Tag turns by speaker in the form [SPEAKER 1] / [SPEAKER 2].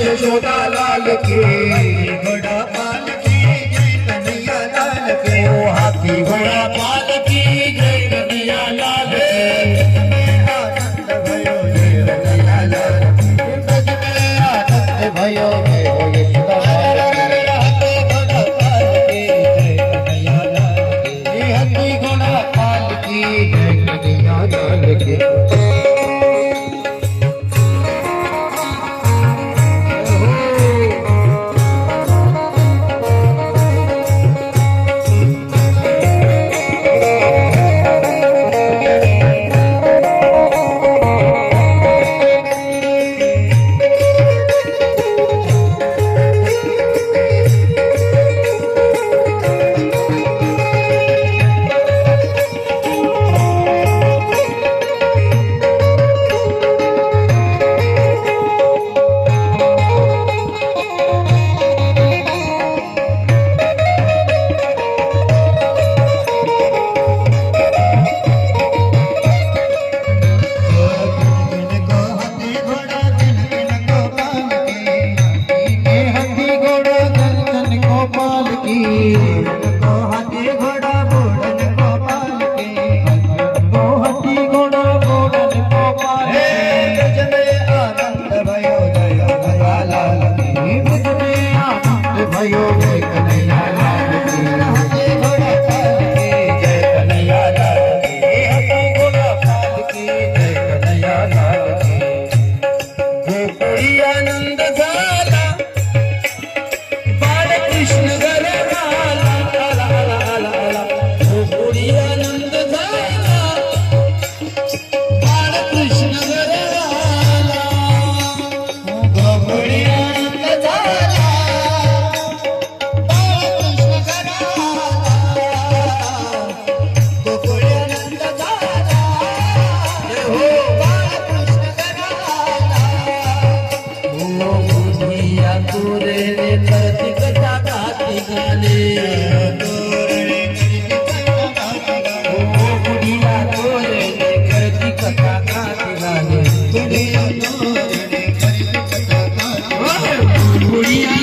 [SPEAKER 1] यशोदा लाल की घोड़ा पाल की जय कन्हैया लाल के ओ हाथी घोड़ा पाल की जय कन्हैया लाल आनंद भयो जय कन्हैया लाल आनंद भयो जय यशोदा हाथी घोड़ा पाल की जय कन्हैया लाल के हाथी घोड़ा पाल की जय कन्हैया लाल के
[SPEAKER 2] बुढ़िया